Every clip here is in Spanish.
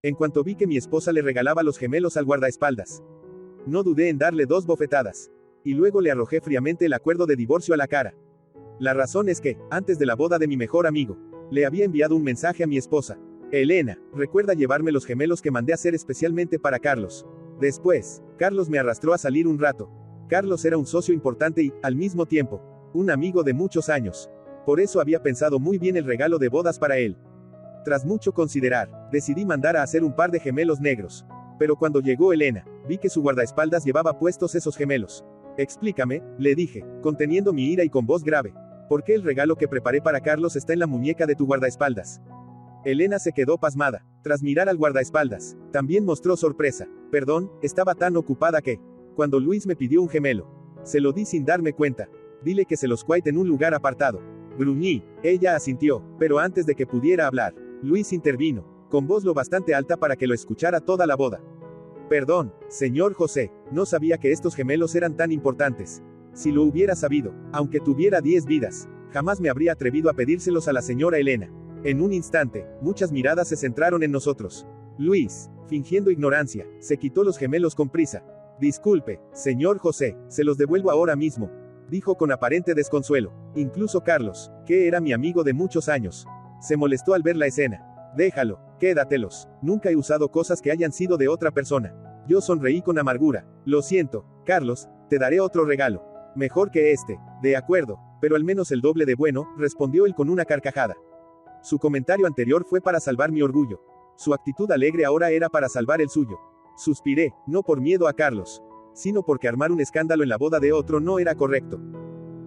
en cuanto vi que mi esposa le regalaba los gemelos al guardaespaldas. No dudé en darle 2 bofetadas. Y luego le arrojé fríamente el acuerdo de divorcio a la cara. La razón es que, antes de la boda de mi mejor amigo, le había enviado un mensaje a mi esposa. Elena, recuerda llevarme los gemelos que mandé a hacer especialmente para Carlos. Después, Carlos me arrastró a salir un rato. Carlos era un socio importante y, al mismo tiempo, un amigo de muchos años. Por eso había pensado muy bien el regalo de bodas para él. Tras mucho considerar, decidí mandar a hacer un par de gemelos negros. Pero cuando llegó Elena, vi que su guardaespaldas llevaba puestos esos gemelos. Explícame, le dije, conteniendo mi ira y con voz grave. ¿Por qué el regalo que preparé para Carlos está en la muñeca de tu guardaespaldas? Elena se quedó pasmada. Tras mirar al guardaespaldas, también mostró sorpresa. Perdón, estaba tan ocupada que, cuando Luis me pidió un gemelo, se lo di sin darme cuenta. Dile que se los cuide en un lugar apartado. Gruñí. Ella asintió, pero antes de que pudiera hablar, Luis intervino, con voz lo bastante alta para que lo escuchara toda la boda. Perdón, señor José, no sabía que estos gemelos eran tan importantes. Si lo hubiera sabido, aunque tuviera 10 vidas, jamás me habría atrevido a pedírselos a la señora Elena. En un instante, muchas miradas se centraron en nosotros. Luis, fingiendo ignorancia, se quitó los gemelos con prisa. Disculpe, señor José, se los devuelvo ahora mismo, dijo con aparente desconsuelo. Incluso Carlos, que era mi amigo de muchos años, se molestó al ver la escena. Déjalo, quédatelos. Nunca he usado cosas que hayan sido de otra persona. Yo sonreí con amargura. Lo siento, Carlos, te daré otro regalo. Mejor que este. De acuerdo, pero al menos el doble de bueno, respondió él con una carcajada. Su comentario anterior fue para salvar mi orgullo. Su actitud alegre ahora era para salvar el suyo. Suspiré, no por miedo a Carlos, sino porque armar un escándalo en la boda de otro no era correcto.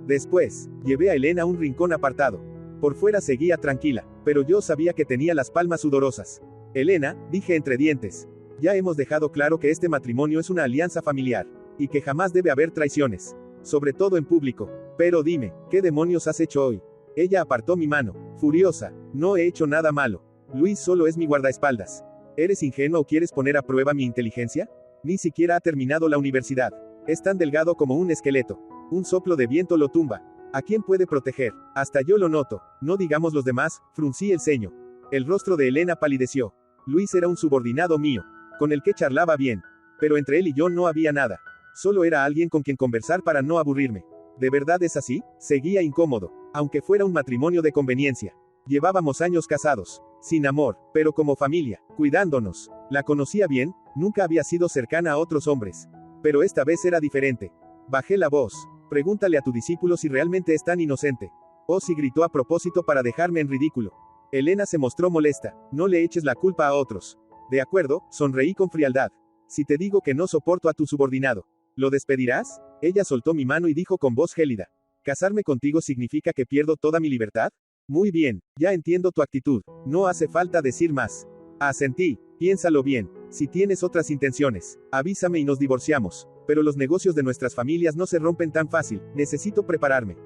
Después, llevé a Elena a un rincón apartado. Por fuera seguía tranquila, pero yo sabía que tenía las palmas sudorosas. Elena, dije entre dientes, ya hemos dejado claro que este matrimonio es una alianza familiar, y que jamás debe haber traiciones, sobre todo en público. Pero dime, ¿qué demonios has hecho hoy? Ella apartó mi mano, furiosa. No he hecho nada malo. Luis solo es mi guardaespaldas. ¿Eres ingenuo o quieres poner a prueba mi inteligencia? Ni siquiera ha terminado la universidad. Es tan delgado como un esqueleto. Un soplo de viento lo tumba. ¿A quién puede proteger? Hasta yo lo noto. No digamos los demás, fruncí el ceño. El rostro de Elena palideció. Luis era un subordinado mío, con el que charlaba bien. Pero entre él y yo no había nada. Solo era alguien con quien conversar para no aburrirme. ¿De verdad es así? Seguía incómodo. Aunque fuera un matrimonio de conveniencia. Llevábamos años casados, sin amor, pero como familia, cuidándonos. La conocía bien, nunca había sido cercana a otros hombres. Pero esta vez era diferente. Bajé la voz. Pregúntale a tu discípulo si realmente es tan inocente. O si gritó a propósito para dejarme en ridículo. Elena se mostró molesta. No le eches la culpa a otros. De acuerdo, sonreí con frialdad. Si te digo que no soporto a tu subordinado, ¿lo despedirás? Ella soltó mi mano y dijo con voz gélida. ¿Casarme contigo significa que pierdo toda mi libertad? Muy bien, ya entiendo tu actitud. No hace falta decir más. Asentí. Piénsalo bien. Si tienes otras intenciones, avísame y nos divorciamos. Pero los negocios de nuestras familias no se rompen tan fácil. Necesito prepararme.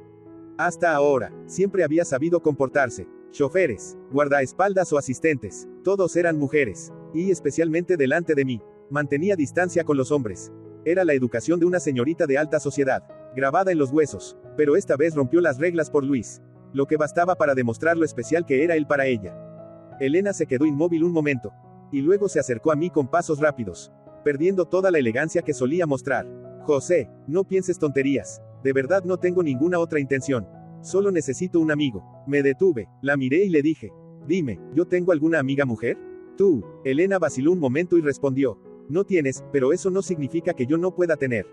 Hasta ahora, siempre había sabido comportarse. Choferes, guardaespaldas o asistentes, todos eran mujeres. Y especialmente delante de mí. Mantenía distancia con los hombres. Era la educación de una señorita de alta sociedad, grabada en los huesos. Pero esta vez rompió las reglas por Luis. Lo que bastaba para demostrar lo especial que era él para ella. Elena se quedó inmóvil un momento. Y luego se acercó a mí con pasos rápidos, perdiendo toda la elegancia que solía mostrar. José, no pienses tonterías. De verdad no tengo ninguna otra intención. Solo necesito un amigo. Me detuve, la miré y le dije. Dime, ¿yo tengo alguna amiga mujer? Tú. Elena vaciló un momento y respondió. No tienes, pero eso no significa que yo no pueda tener.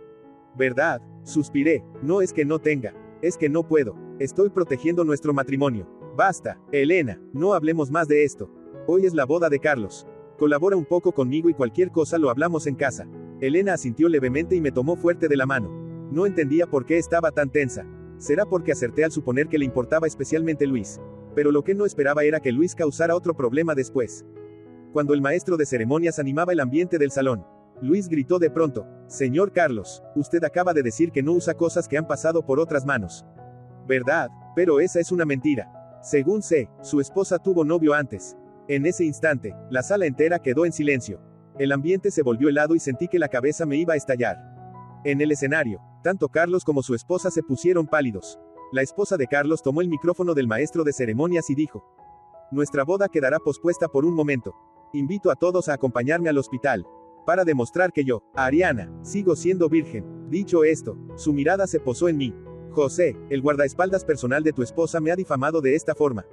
¿Verdad? Suspiré. No es que no tenga. Es que no puedo. Estoy protegiendo nuestro matrimonio. Basta, Elena, no hablemos más de esto. Hoy es la boda de Carlos. Colabora un poco conmigo y cualquier cosa lo hablamos en casa. Elena asintió levemente y me tomó fuerte de la mano. No entendía por qué estaba tan tensa. Será porque acerté al suponer que le importaba especialmente Luis. Pero lo que no esperaba era que Luis causara otro problema después. Cuando el maestro de ceremonias animaba el ambiente del salón, Luis gritó de pronto. Señor Carlos, usted acaba de decir que no usa cosas que han pasado por otras manos. ¿Verdad? Pero esa es una mentira. Según sé, su esposa tuvo novio antes. En ese instante, la sala entera quedó en silencio. El ambiente se volvió helado y sentí que la cabeza me iba a estallar. En el escenario, tanto Carlos como su esposa se pusieron pálidos. La esposa de Carlos tomó el micrófono del maestro de ceremonias y dijo. Nuestra boda quedará pospuesta por un momento. Invito a todos a acompañarme al hospital. Para demostrar que yo, Ariana, sigo siendo virgen. Dicho esto, su mirada se posó en mí. José, el guardaespaldas personal de tu esposa me ha difamado de esta forma.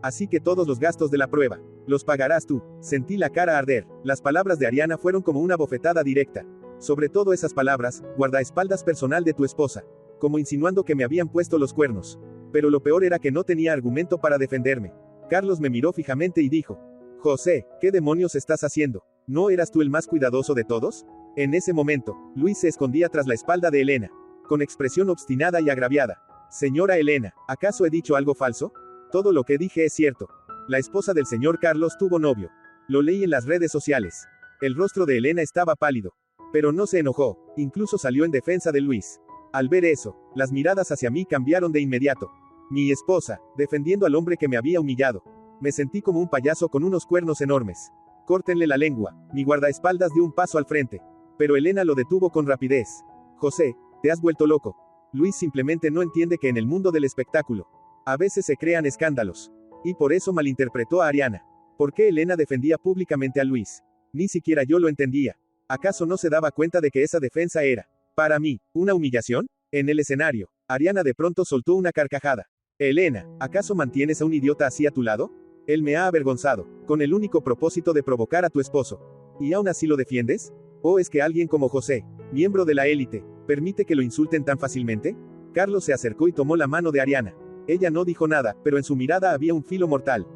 Así que todos los gastos de la prueba, los pagarás tú. Sentí la cara arder. Las palabras de Ariana fueron como una bofetada directa. Sobre todo esas palabras, guardaespaldas personal de tu esposa. Como insinuando que me habían puesto los cuernos. Pero lo peor era que no tenía argumento para defenderme. Carlos me miró fijamente y dijo: José, ¿qué demonios estás haciendo? ¿No eras tú el más cuidadoso de todos? En ese momento, Luis se escondía tras la espalda de Elena, con expresión obstinada y agraviada. Señora Elena, ¿acaso he dicho algo falso? Todo lo que dije es cierto. La esposa del señor Carlos tuvo novio. Lo leí en las redes sociales. El rostro de Elena estaba pálido. Pero no se enojó, incluso salió en defensa de Luis. Al ver eso, las miradas hacia mí cambiaron de inmediato. Mi esposa, defendiendo al hombre que me había humillado. Me sentí como un payaso con unos cuernos enormes. Córtenle la lengua. Mi guardaespaldas dio un paso al frente. Pero Elena lo detuvo con rapidez. José, te has vuelto loco. Luis simplemente no entiende que en el mundo del espectáculo, a veces se crean escándalos. Y por eso malinterpretó a Ariana. ¿Por qué Elena defendía públicamente a Luis? Ni siquiera yo lo entendía. ¿Acaso no se daba cuenta de que esa defensa era, para mí, una humillación? En el escenario, Ariana de pronto soltó una carcajada. Elena, ¿acaso mantienes a un idiota así a tu lado? Él me ha avergonzado, con el único propósito de provocar a tu esposo. ¿Y aún así lo defiendes? ¿O es que alguien como José, miembro de la élite, permite que lo insulten tan fácilmente? Carlos se acercó y tomó la mano de Ariana. Ella no dijo nada, pero en su mirada había un filo mortal.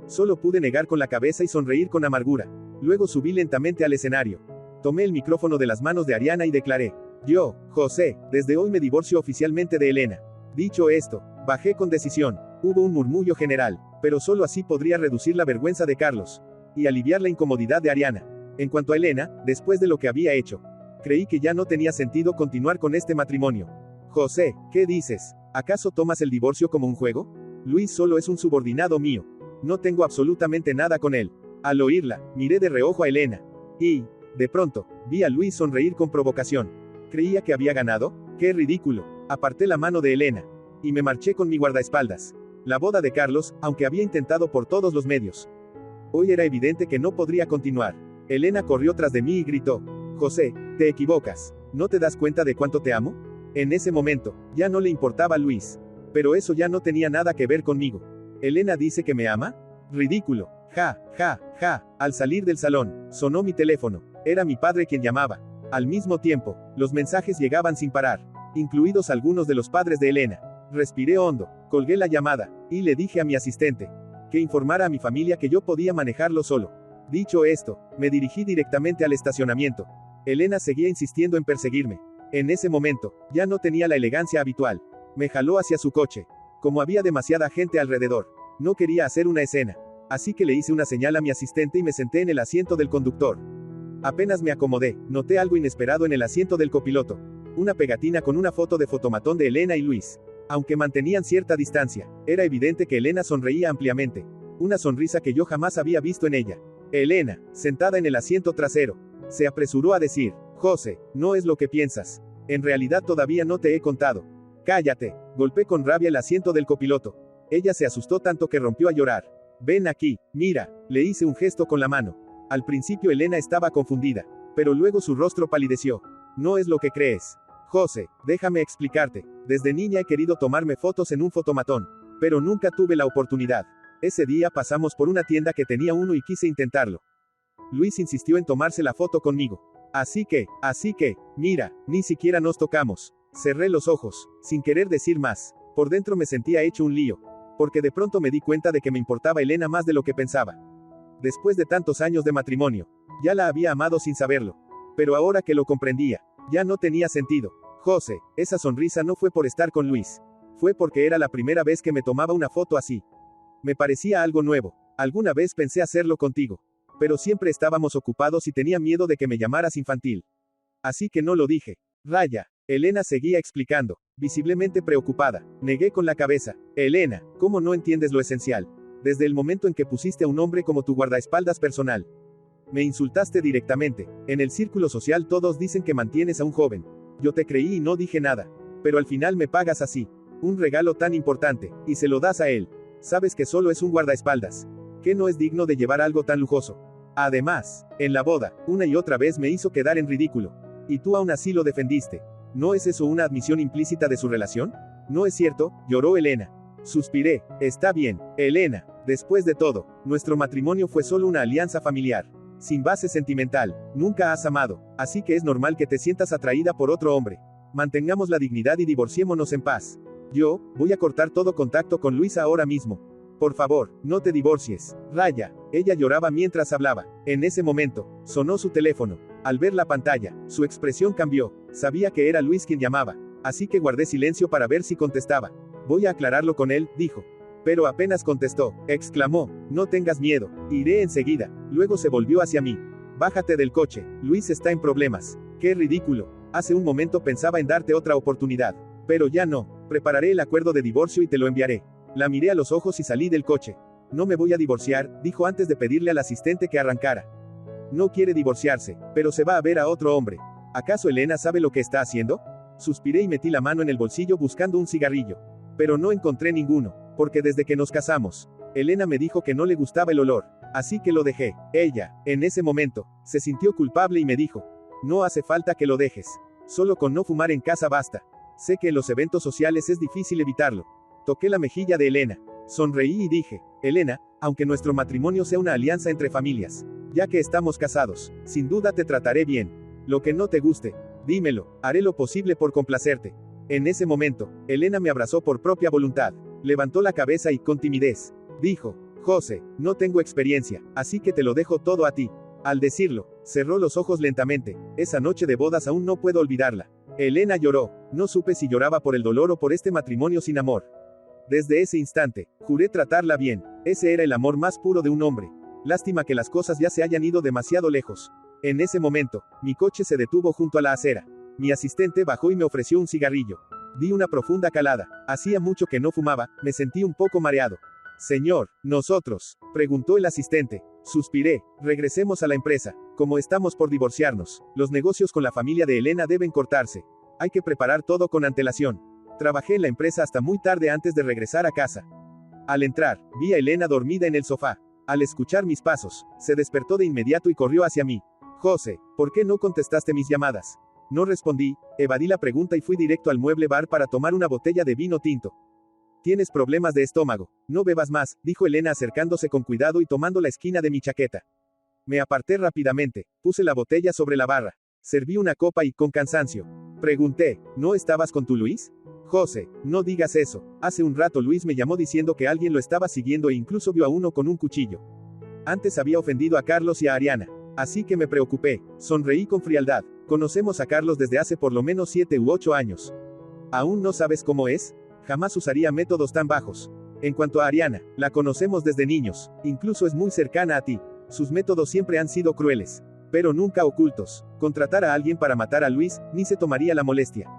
Solo pude negar con la cabeza y sonreír con amargura. Luego subí lentamente al escenario. Tomé el micrófono de las manos de Ariana y declaré: yo, José, desde hoy me divorcio oficialmente de Elena. Dicho esto, bajé con decisión. Hubo un murmullo general, pero solo así podría reducir la vergüenza de Carlos y aliviar la incomodidad de Ariana. En cuanto a Elena, después de lo que había hecho, creí que ya no tenía sentido continuar con este matrimonio. José, ¿qué dices? ¿Acaso tomas el divorcio como un juego? Luis solo es un subordinado mío. No tengo absolutamente nada con él. Al oírla, miré de reojo a Elena. Y, de pronto, vi a Luis sonreír con provocación. ¿Creía que había ganado? ¡Qué ridículo! Aparté la mano de Elena. Y me marché con mi guardaespaldas. La boda de Carlos, aunque había intentado por todos los medios. Hoy era evidente que no podría continuar. Elena corrió tras de mí y gritó: José, te equivocas. ¿No te das cuenta de cuánto te amo? En ese momento, ya no le importaba a Luis. Pero eso ya no tenía nada que ver conmigo. ¿Elena dice que me ama? Ridículo. Ja, ja, ja. Al salir del salón, sonó mi teléfono. Era mi padre quien llamaba. Al mismo tiempo, los mensajes llegaban sin parar, incluidos algunos de los padres de Elena. Respiré hondo, colgué la llamada, y le dije a mi asistente que informara a mi familia que yo podía manejarlo solo. Dicho esto, me dirigí directamente al estacionamiento. Elena seguía insistiendo en perseguirme. En ese momento, ya no tenía la elegancia habitual. Me jaló hacia su coche. Como había demasiada gente alrededor, no quería hacer una escena. Así que le hice una señal a mi asistente y me senté en el asiento del conductor. Apenas me acomodé, noté algo inesperado en el asiento del copiloto. Una pegatina con una foto de fotomatón de Elena y Luis. Aunque mantenían cierta distancia, era evidente que Elena sonreía ampliamente. Una sonrisa que yo jamás había visto en ella. Elena, sentada en el asiento trasero, se apresuró a decir: José, no es lo que piensas. En realidad todavía no te he contado. Cállate. Golpeé con rabia el asiento del copiloto. Ella se asustó tanto que rompió a llorar. Ven aquí, mira. Le hice un gesto con la mano. Al principio Elena estaba confundida, pero luego su rostro palideció. No es lo que crees. José, déjame explicarte. Desde niña he querido tomarme fotos en un fotomatón, pero nunca tuve la oportunidad. Ese día pasamos por una tienda que tenía uno y quise intentarlo. Luis insistió en tomarse la foto conmigo. Así que, mira, ni siquiera nos tocamos. Cerré los ojos, sin querer decir más. Por dentro me sentía hecho un lío, porque de pronto me di cuenta de que me importaba Elena más de lo que pensaba. Después de tantos años de matrimonio, ya la había amado sin saberlo. Pero ahora que lo comprendía, ya no tenía sentido. José, esa sonrisa no fue por estar con Luis. Fue porque era la primera vez que me tomaba una foto así. Me parecía algo nuevo. Alguna vez pensé hacerlo contigo. Pero siempre estábamos ocupados y tenía miedo de que me llamaras infantil. Así que no lo dije. Raya. Elena seguía explicando, visiblemente preocupada. Negué con la cabeza. Elena, ¿cómo no entiendes lo esencial? Desde el momento en que pusiste a un hombre como tu guardaespaldas personal, me insultaste directamente. En el círculo social todos dicen que mantienes a un joven. Yo te creí y no dije nada. Pero al final me pagas así. Un regalo tan importante, y se lo das a él. Sabes que solo es un guardaespaldas. Que no es digno de llevar algo tan lujoso. Además, en la boda, una y otra vez me hizo quedar en ridículo. Y tú aún así lo defendiste. ¿No es eso una admisión implícita de su relación? No es cierto, lloró Elena. Suspiré. Está bien, Elena. Después de todo, nuestro matrimonio fue solo una alianza familiar. Sin base sentimental. Nunca has amado. Así que es normal que te sientas atraída por otro hombre. Mantengamos la dignidad y divorciémonos en paz. Yo, voy a cortar todo contacto con Luis ahora mismo. Por favor, no te divorcies. Raya. Ella lloraba mientras hablaba. En ese momento, sonó su teléfono. Al ver la pantalla, su expresión cambió. Sabía que era Luis quien llamaba. Así que guardé silencio para ver si contestaba. Voy a aclararlo con él, dijo. Pero apenas contestó, exclamó, no tengas miedo, iré enseguida. Luego se volvió hacia mí. Bájate del coche, Luis está en problemas. Qué ridículo. Hace un momento pensaba en darte otra oportunidad. Pero ya no. Prepararé el acuerdo de divorcio y te lo enviaré. La miré a los ojos y salí del coche. No me voy a divorciar, dijo antes de pedirle al asistente que arrancara. No quiere divorciarse, pero se va a ver a otro hombre. ¿Acaso Elena sabe lo que está haciendo? Suspiré y metí la mano en el bolsillo buscando un cigarrillo. Pero no encontré ninguno, porque desde que nos casamos, Elena me dijo que no le gustaba el olor. Así que lo dejé. Ella, en ese momento, se sintió culpable y me dijo, no hace falta que lo dejes. Solo con no fumar en casa basta. Sé que en los eventos sociales es difícil evitarlo. Toqué la mejilla de Elena. Sonreí y dije, Elena, aunque nuestro matrimonio sea una alianza entre familias, ya que estamos casados, sin duda te trataré bien. Lo que no te guste, dímelo, haré lo posible por complacerte. En ese momento, Elena me abrazó por propia voluntad. Levantó la cabeza y con timidez, dijo, José, no tengo experiencia, así que te lo dejo todo a ti. Al decirlo, cerró los ojos lentamente. Esa noche de bodas aún no puedo olvidarla. Elena lloró. No supe si lloraba por el dolor o por este matrimonio sin amor. Desde ese instante, juré tratarla bien. Ese era el amor más puro de un hombre. Lástima que las cosas ya se hayan ido demasiado lejos. En ese momento, mi coche se detuvo junto a la acera. Mi asistente bajó y me ofreció un cigarrillo. Di una profunda calada. Hacía mucho que no fumaba, me sentí un poco mareado. Señor, ¿nosotros?, preguntó el asistente. Suspiré. Regresemos a la empresa. Como estamos por divorciarnos, los negocios con la familia de Elena deben cortarse. Hay que preparar todo con antelación. Trabajé en la empresa hasta muy tarde antes de regresar a casa. Al entrar, vi a Elena dormida en el sofá. Al escuchar mis pasos, se despertó de inmediato y corrió hacia mí. José, ¿por qué no contestaste mis llamadas? No respondí, evadí la pregunta y fui directo al mueble bar para tomar una botella de vino tinto. Tienes problemas de estómago. No bebas más, dijo Elena acercándose con cuidado y tomando la esquina de mi chaqueta. Me aparté rápidamente, puse la botella sobre la barra. Serví una copa y, con cansancio, pregunté, ¿no estabas con tu Luis? José, no digas eso. Hace un rato Luis me llamó diciendo que alguien lo estaba siguiendo e incluso vio a uno con un cuchillo. Antes había ofendido a Carlos y a Ariana. Así que me preocupé. Sonreí con frialdad. Conocemos a Carlos desde hace por lo menos 7 u 8 años. ¿Aún no sabes cómo es? Jamás usaría métodos tan bajos. En cuanto a Ariana, la conocemos desde niños. Incluso es muy cercana a ti. Sus métodos siempre han sido crueles, pero nunca ocultos. Contratar a alguien para matar a Luis, ni se tomaría la molestia.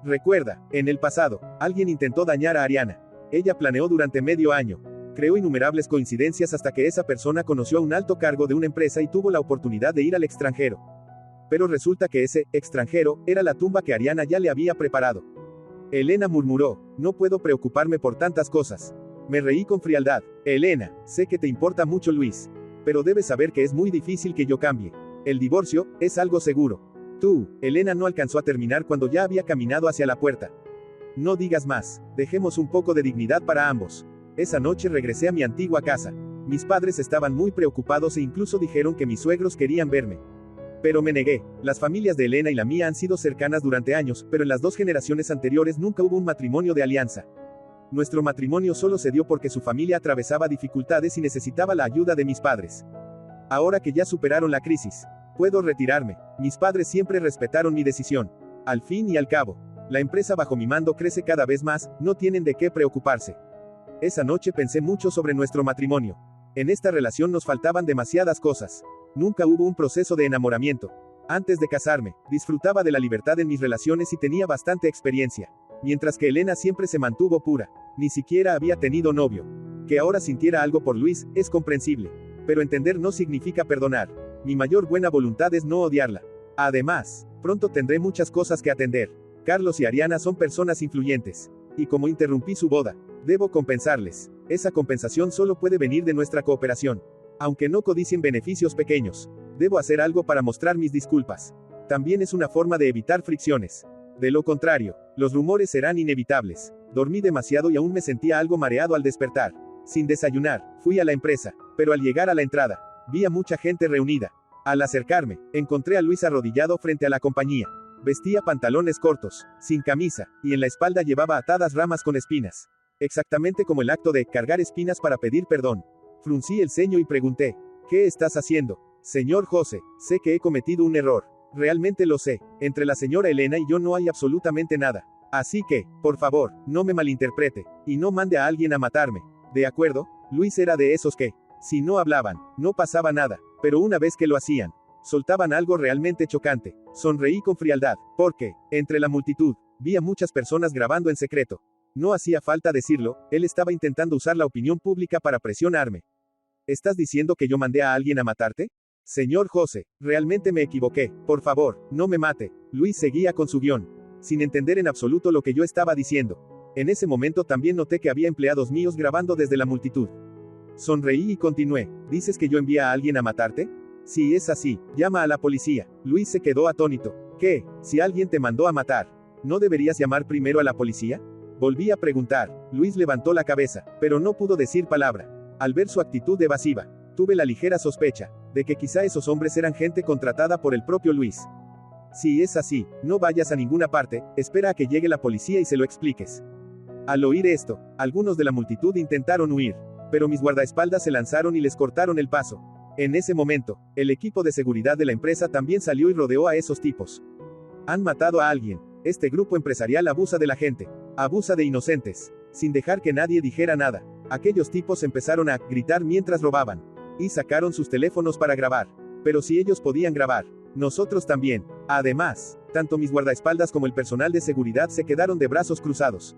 Recuerda, en el pasado, alguien intentó dañar a Ariana. Ella planeó durante medio año. Creó innumerables coincidencias hasta que esa persona conoció a un alto cargo de una empresa y tuvo la oportunidad de ir al extranjero. Pero resulta que ese extranjero era la tumba que Ariana ya le había preparado. Elena murmuró, no puedo preocuparme por tantas cosas. Me reí con frialdad. Elena, sé que te importa mucho Luis. Pero debes saber que es muy difícil que yo cambie. El divorcio es algo seguro. Elena no alcanzó a terminar cuando ya había caminado hacia la puerta. No digas más. Dejemos un poco de dignidad para ambos. Esa noche regresé a mi antigua casa. Mis padres estaban muy preocupados e incluso dijeron que mis suegros querían verme. Pero me negué. Las familias de Elena y la mía han sido cercanas durante años, pero en las 2 generaciones anteriores nunca hubo un matrimonio de alianza. Nuestro matrimonio solo se dio porque su familia atravesaba dificultades y necesitaba la ayuda de mis padres. Ahora que ya superaron la crisis, puedo retirarme. Mis padres siempre respetaron mi decisión. Al fin y al cabo, la empresa bajo mi mando crece cada vez más, no tienen de qué preocuparse. Esa noche pensé mucho sobre nuestro matrimonio. En esta relación nos faltaban demasiadas cosas. Nunca hubo un proceso de enamoramiento. Antes de casarme, disfrutaba de la libertad en mis relaciones y tenía bastante experiencia. Mientras que Elena siempre se mantuvo pura. Ni siquiera había tenido novio. Que ahora sintiera algo por Luis, es comprensible. Pero entender no significa perdonar. Mi mayor buena voluntad es no odiarla. Además, pronto tendré muchas cosas que atender. Carlos y Ariana son personas influyentes. Y como interrumpí su boda, debo compensarles. Esa compensación solo puede venir de nuestra cooperación. Aunque no codicien beneficios pequeños, debo hacer algo para mostrar mis disculpas. También es una forma de evitar fricciones. De lo contrario, los rumores serán inevitables. Dormí demasiado y aún me sentía algo mareado al despertar. Sin desayunar, fui a la empresa, pero al llegar a la entrada, vi a mucha gente reunida. Al acercarme, encontré a Luis arrodillado frente a la compañía. Vestía pantalones cortos, sin camisa, y en la espalda llevaba atadas ramas con espinas. Exactamente como el acto de cargar espinas para pedir perdón. Fruncí el ceño y pregunté, ¿qué estás haciendo? Señor José, sé que he cometido un error. Realmente lo sé. Entre la señora Elena y yo no hay absolutamente nada. Así que, por favor, no me malinterprete, y no mande a alguien a matarme. ¿De acuerdo? Luis era de esos que, si no hablaban, no pasaba nada, pero una vez que lo hacían, soltaban algo realmente chocante. Sonreí con frialdad, porque, entre la multitud, vi a muchas personas grabando en secreto. No hacía falta decirlo, él estaba intentando usar la opinión pública para presionarme. ¿Estás diciendo que yo mandé a alguien a matarte? Señor José, realmente me equivoqué, por favor, no me mate. Luis seguía con su guión, sin entender en absoluto lo que yo estaba diciendo. En ese momento también noté que había empleados míos grabando desde la multitud. Sonreí y continué, ¿dices que yo envié a alguien a matarte? Si es así, llama a la policía. Luis se quedó atónito. ¿Qué? Si alguien te mandó a matar, ¿no deberías llamar primero a la policía? Volví a preguntar. Luis levantó la cabeza, pero no pudo decir palabra. Al ver su actitud evasiva, tuve la ligera sospecha de que quizá esos hombres eran gente contratada por el propio Luis. Si es así, no vayas a ninguna parte, espera a que llegue la policía y se lo expliques. Al oír esto, algunos de la multitud intentaron huir, pero mis guardaespaldas se lanzaron y les cortaron el paso. En ese momento, el equipo de seguridad de la empresa también salió y rodeó a esos tipos. Han matado a alguien. Este grupo empresarial abusa de la gente. Abusa de inocentes. Sin dejar que nadie dijera nada. Aquellos tipos empezaron a gritar mientras robaban. Y sacaron sus teléfonos para grabar. Pero si ellos podían grabar, nosotros también. Además, tanto mis guardaespaldas como el personal de seguridad se quedaron de brazos cruzados,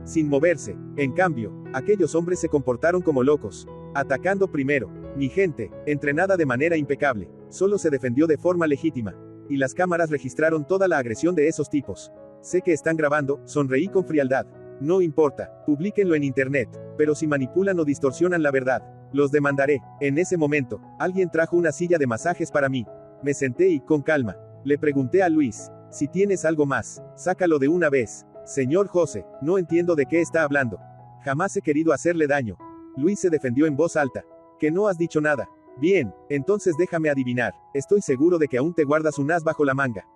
sin moverse. En cambio, aquellos hombres se comportaron como locos, atacando primero. Mi gente, entrenada de manera impecable, solo se defendió de forma legítima. Y las cámaras registraron toda la agresión de esos tipos. Sé que están grabando, sonreí con frialdad. No importa, publíquenlo en internet, pero si manipulan o distorsionan la verdad, los demandaré. En ese momento, alguien trajo una silla de masajes para mí. Me senté y, con calma, le pregunté a Luis, si tienes algo más, sácalo de una vez. Señor José, no entiendo de qué está hablando. Jamás he querido hacerle daño. Luis se defendió en voz alta. Que no has dicho nada. Bien, entonces déjame adivinar, estoy seguro de que aún te guardas un as bajo la manga.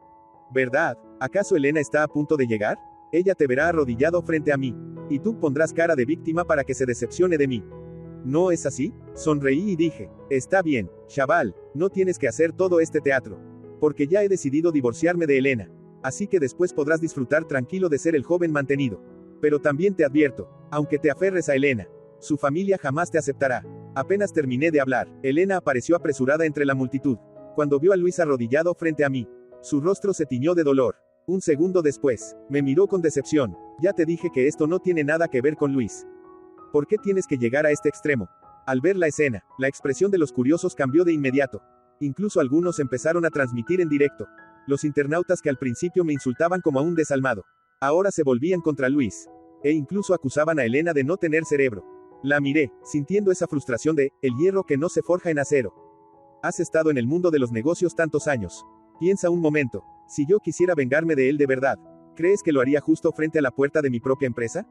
¿Verdad? ¿Acaso Elena está a punto de llegar? Ella te verá arrodillado frente a mí. Y tú pondrás cara de víctima para que se decepcione de mí. ¿No es así? Sonreí y dije, está bien, chaval, no tienes que hacer todo este teatro. Porque ya he decidido divorciarme de Elena. Así que después podrás disfrutar tranquilo de ser el joven mantenido. Pero también te advierto, aunque te aferres a Elena, su familia jamás te aceptará. Apenas terminé de hablar, Elena apareció apresurada entre la multitud. Cuando vio a Luis arrodillado frente a mí, su rostro se tiñó de dolor. Un segundo después, me miró con decepción. Ya te dije que esto no tiene nada que ver con Luis. ¿Por qué tienes que llegar a este extremo? Al ver la escena, la expresión de los curiosos cambió de inmediato. Incluso algunos empezaron a transmitir en directo. Los internautas que al principio me insultaban como a un desalmado, ahora se volvían contra Luis. E incluso acusaban a Elena de no tener cerebro. La miré, sintiendo esa frustración de, el hierro que no se forja en acero. Has estado en el mundo de los negocios tantos años. Piensa un momento, si yo quisiera vengarme de él de verdad, ¿crees que lo haría justo frente a la puerta de mi propia empresa?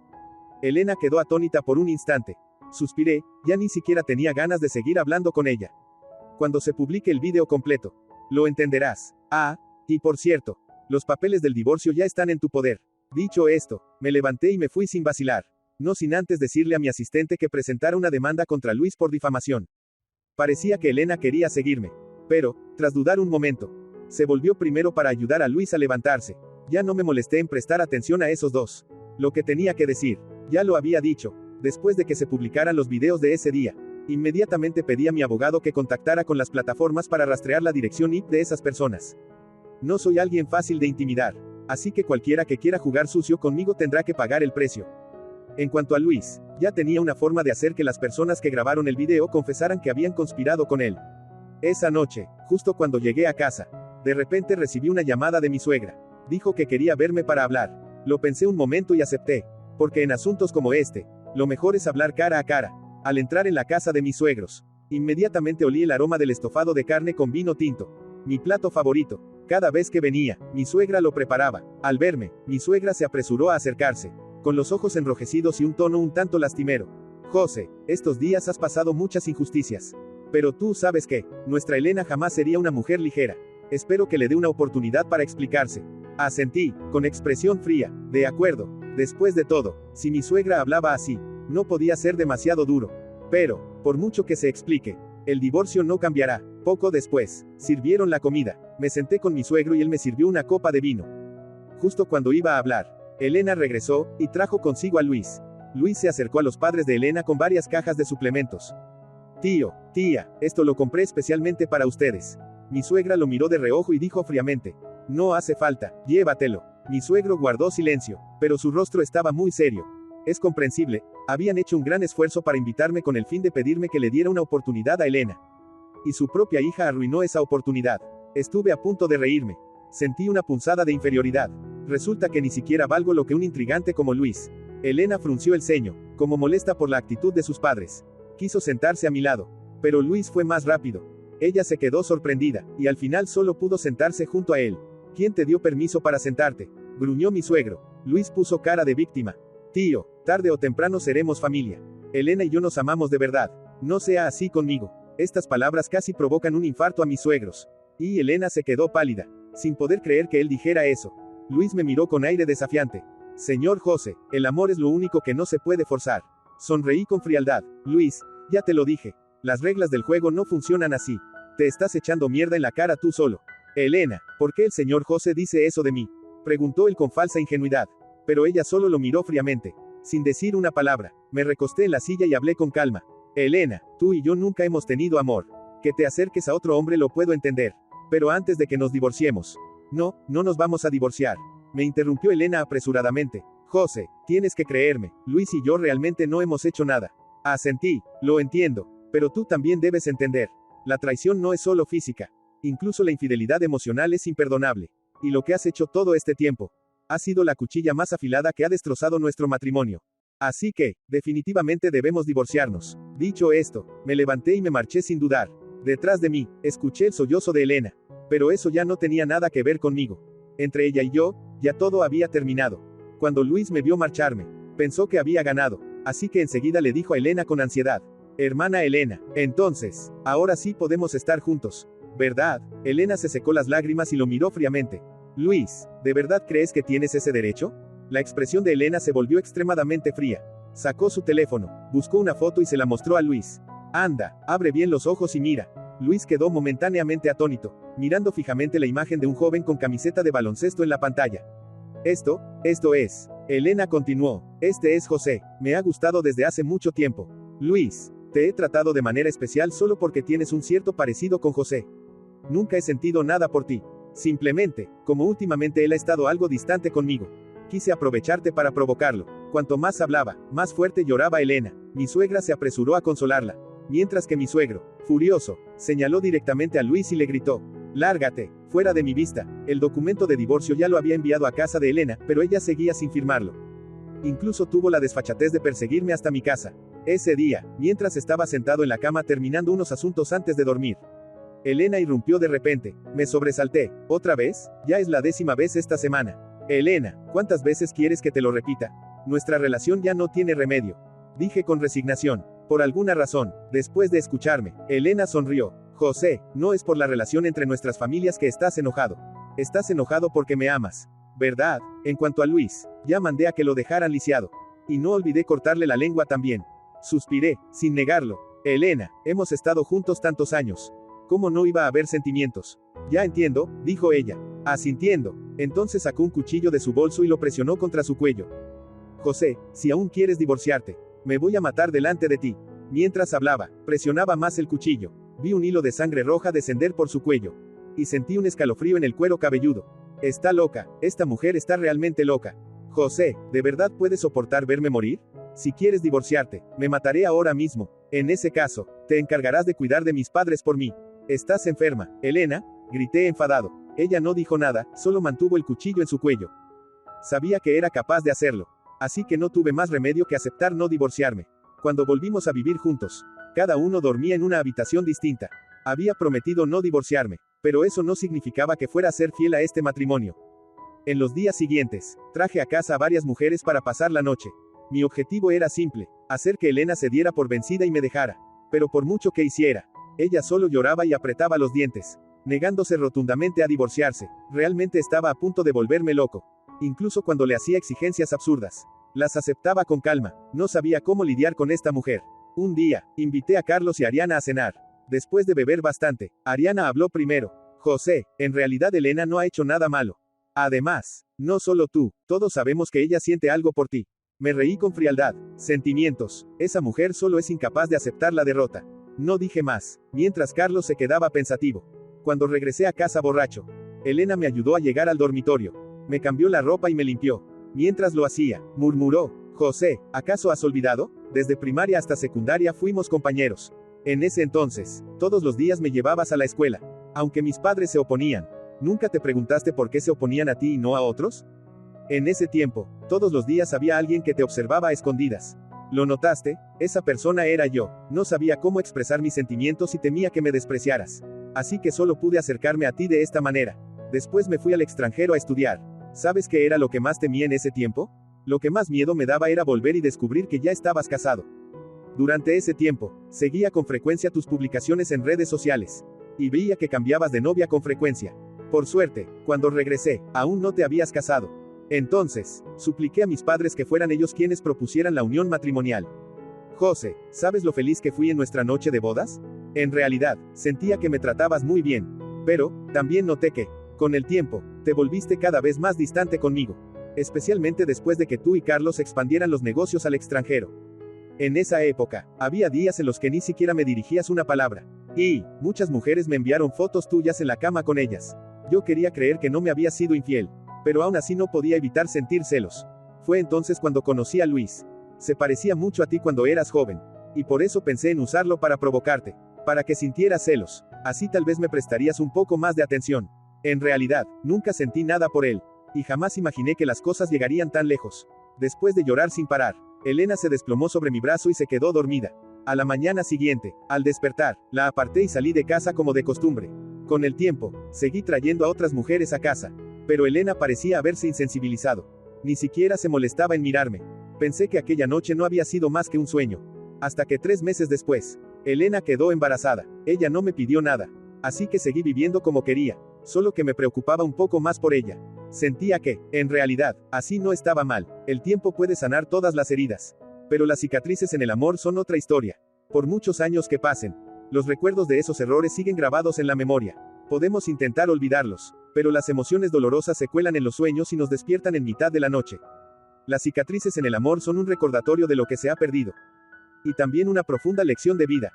Elena quedó atónita por un instante. Suspiré, ya ni siquiera tenía ganas de seguir hablando con ella. Cuando se publique el vídeo completo, lo entenderás. Ah, y por cierto, los papeles del divorcio ya están en tu poder. Dicho esto, me levanté y me fui sin vacilar. No sin antes decirle a mi asistente que presentara una demanda contra Luis por difamación. Parecía que Elena quería seguirme. Pero, tras dudar un momento, se volvió primero para ayudar a Luis a levantarse. Ya no me molesté en prestar atención a esos dos. Lo que tenía que decir, ya lo había dicho. Después de que se publicaran los videos de ese día, inmediatamente pedí a mi abogado que contactara con las plataformas para rastrear la dirección IP de esas personas. No soy alguien fácil de intimidar, así que cualquiera que quiera jugar sucio conmigo tendrá que pagar el precio. En cuanto a Luis, ya tenía una forma de hacer que las personas que grabaron el video confesaran que habían conspirado con él. Esa noche, justo cuando llegué a casa, de repente recibí una llamada de mi suegra. Dijo que quería verme para hablar. Lo pensé un momento y acepté, porque en asuntos como este, lo mejor es hablar cara a cara. Al entrar en la casa de mis suegros, Inmediatamente olí el aroma del estofado de carne con vino tinto. Mi plato favorito. Cada vez que venía, mi suegra lo preparaba. Al verme, mi suegra se apresuró a acercarse, con los ojos enrojecidos y un tono un tanto lastimero. José, estos días has pasado muchas injusticias. Pero tú sabes que, nuestra Elena jamás sería una mujer ligera. Espero que le dé una oportunidad para explicarse. Asentí, con expresión fría. De acuerdo. Después de todo, si mi suegra hablaba así, no podía ser demasiado duro. Pero, por mucho que se explique, el divorcio no cambiará. Poco después, sirvieron la comida. Me senté con mi suegro y él me sirvió una copa de vino. Justo cuando iba a hablar, Elena regresó, y trajo consigo a Luis. Luis se acercó a los padres de Elena con varias cajas de suplementos. Tío, tía, esto lo compré especialmente para ustedes. Mi suegra lo miró de reojo y dijo fríamente: no hace falta, llévatelo. Mi suegro guardó silencio, pero su rostro estaba muy serio. Es comprensible, habían hecho un gran esfuerzo para invitarme con el fin de pedirme que le diera una oportunidad a Elena. Y su propia hija arruinó esa oportunidad. Estuve a punto de reírme. Sentí una punzada de inferioridad. Resulta que ni siquiera valgo lo que un intrigante como Luis. Elena frunció el ceño, como molesta por la actitud de sus padres. Quiso sentarse a mi lado. Pero Luis fue más rápido. Ella se quedó sorprendida, y al final solo pudo sentarse junto a él. ¿Quién te dio permiso para sentarte?, gruñó mi suegro. Luis puso cara de víctima. Tío, tarde o temprano seremos familia. Elena y yo nos amamos de verdad. No sea así conmigo. Estas palabras casi provocan un infarto a mis suegros. Y Elena se quedó pálida, sin poder creer que él dijera eso. Luis me miró con aire desafiante. Señor José, el amor es lo único que no se puede forzar. Sonreí con frialdad. Luis, ya te lo dije. Las reglas del juego no funcionan así. Te estás echando mierda en la cara tú solo. Elena, ¿por qué el señor José dice eso de mí?, preguntó él con falsa ingenuidad. Pero ella solo lo miró fríamente. Sin decir una palabra, me recosté en la silla y hablé con calma. Elena, tú y yo nunca hemos tenido amor. Que te acerques a otro hombre lo puedo entender. Pero antes de que nos divorciemos. No, no nos vamos a divorciar. Me interrumpió Elena apresuradamente. José, tienes que creerme, Luis y yo realmente no hemos hecho nada. Asentí, lo entiendo. Pero tú también debes entender. La traición no es solo física. Incluso la infidelidad emocional es imperdonable. Y lo que has hecho todo este tiempo ha sido la cuchilla más afilada que ha destrozado nuestro matrimonio. Así que, definitivamente debemos divorciarnos. Dicho esto, me levanté y me marché sin dudar. Detrás de mí, escuché el sollozo de Elena. Pero eso ya no tenía nada que ver conmigo. Entre ella y yo, ya todo había terminado. Cuando Luis me vio marcharme, pensó que había ganado. Así que enseguida le dijo a Elena con ansiedad: hermana Elena, entonces, ahora sí podemos estar juntos, ¿verdad? Elena se secó las lágrimas y lo miró fríamente. Luis, ¿de verdad crees que tienes ese derecho? La expresión de Elena se volvió extremadamente fría. Sacó su teléfono, buscó una foto y se la mostró a Luis. Anda, abre bien los ojos y mira. Luis quedó momentáneamente atónito, mirando fijamente la imagen de un joven con camiseta de baloncesto en la pantalla. Esto es. Elena continuó. Este es José. Me ha gustado desde hace mucho tiempo. Luis, te he tratado de manera especial solo porque tienes un cierto parecido con José. Nunca he sentido nada por ti. Simplemente, como últimamente él ha estado algo distante conmigo, quise aprovecharte para provocarlo. Cuanto más hablaba, más fuerte lloraba Elena. Mi suegra se apresuró a consolarla. Mientras que mi suegro, furioso, señaló directamente a Luis y le gritó: lárgate, fuera de mi vista. El documento de divorcio ya lo había enviado a casa de Elena, pero ella seguía sin firmarlo. Incluso tuvo la desfachatez de perseguirme hasta mi casa. Ese día, mientras estaba sentado en la cama terminando unos asuntos antes de dormir, Elena irrumpió de repente. Me sobresalté. ¿Otra vez? Ya es la 10ª vez esta semana. Elena, ¿cuántas veces quieres que te lo repita? Nuestra relación ya no tiene remedio, dije con resignación. Por alguna razón, después de escucharme, Elena sonrió. José, no es por la relación entre nuestras familias que estás enojado. Estás enojado porque me amas, ¿verdad? En cuanto a Luis, ya mandé a que lo dejaran lisiado. Y no olvidé cortarle la lengua también. Suspiré, sin negarlo. Elena, hemos estado juntos tantos años. ¿Cómo no iba a haber sentimientos? Ya entiendo, dijo ella. Asintiendo. Entonces sacó un cuchillo de su bolso y lo presionó contra su cuello. José, si aún quieres divorciarte, me voy a matar delante de ti. Mientras hablaba, presionaba más el cuchillo. Vi un hilo de sangre roja descender por su cuello. Y sentí un escalofrío en el cuero cabelludo. Está loca, esta mujer está realmente loca. José, ¿de verdad puedes soportar verme morir? Si quieres divorciarte, me mataré ahora mismo. En ese caso, te encargarás de cuidar de mis padres por mí. Estás enferma, Elena, grité enfadado. Ella no dijo nada, solo mantuvo el cuchillo en su cuello. Sabía que era capaz de hacerlo. Así que no tuve más remedio que aceptar no divorciarme. Cuando volvimos a vivir juntos, cada uno dormía en una habitación distinta. Había prometido no divorciarme, pero eso no significaba que fuera a ser fiel a este matrimonio. En los días siguientes, traje a casa a varias mujeres para pasar la noche. Mi objetivo era simple, hacer que Elena se diera por vencida y me dejara. Pero por mucho que hiciera, ella solo lloraba y apretaba los dientes, negándose rotundamente a divorciarse. Realmente estaba a punto de volverme loco. Incluso cuando le hacía exigencias absurdas, las aceptaba con calma. No sabía cómo lidiar con esta mujer. Un día, invité a Carlos y Ariana a cenar. Después de beber bastante, Ariana habló primero. José, en realidad Elena no ha hecho nada malo. Además, no solo tú, todos sabemos que ella siente algo por ti. Me reí con frialdad. Sentimientos. Esa mujer solo es incapaz de aceptar la derrota. No dije más, mientras Carlos se quedaba pensativo. Cuando regresé a casa borracho, Elena me ayudó a llegar al dormitorio. Me cambió la ropa y me limpió. Mientras lo hacía, murmuró, José, ¿acaso has olvidado? Desde primaria hasta secundaria fuimos compañeros. En ese entonces, todos los días me llevabas a la escuela. Aunque mis padres se oponían, ¿nunca te preguntaste por qué se oponían a ti y no a otros? En ese tiempo, todos los días había alguien que te observaba a escondidas. ¿Lo notaste? Esa persona era yo. No sabía cómo expresar mis sentimientos y temía que me despreciaras. Así que solo pude acercarme a ti de esta manera. Después me fui al extranjero a estudiar. ¿Sabes qué era lo que más temía en ese tiempo? Lo que más miedo me daba era volver y descubrir que ya estabas casado. Durante ese tiempo, seguía con frecuencia tus publicaciones en redes sociales. Y veía que cambiabas de novia con frecuencia. Por suerte, cuando regresé, aún no te habías casado. Entonces, supliqué a mis padres que fueran ellos quienes propusieran la unión matrimonial. José, ¿sabes lo feliz que fui en nuestra noche de bodas? En realidad, sentía que me tratabas muy bien. Pero, también noté que, con el tiempo, te volviste cada vez más distante conmigo. Especialmente después de que tú y Carlos expandieran los negocios al extranjero. En esa época, había días en los que ni siquiera me dirigías una palabra. Y, muchas mujeres me enviaron fotos tuyas en la cama con ellas. Yo quería creer que no me habías sido infiel. Pero aún así no podía evitar sentir celos. Fue entonces cuando conocí a Luis. Se parecía mucho a ti cuando eras joven. Y por eso pensé en usarlo para provocarte. Para que sintieras celos. Así tal vez me prestarías un poco más de atención. En realidad, nunca sentí nada por él. Y jamás imaginé que las cosas llegarían tan lejos. Después de llorar sin parar, Elena se desplomó sobre mi brazo y se quedó dormida. A la mañana siguiente, al despertar, la aparté y salí de casa como de costumbre. Con el tiempo, seguí trayendo a otras mujeres a casa. Pero Elena parecía haberse insensibilizado. Ni siquiera se molestaba en mirarme. Pensé que aquella noche no había sido más que un sueño. Hasta que 3 meses después, Elena quedó embarazada. Ella no me pidió nada. Así que seguí viviendo como quería. Solo que me preocupaba un poco más por ella. Sentía que, en realidad, así no estaba mal. El tiempo puede sanar todas las heridas. Pero las cicatrices en el amor son otra historia. Por muchos años que pasen, los recuerdos de esos errores siguen grabados en la memoria. Podemos intentar olvidarlos, pero las emociones dolorosas se cuelan en los sueños y nos despiertan en mitad de la noche. Las cicatrices en el amor son un recordatorio de lo que se ha perdido. Y también una profunda lección de vida.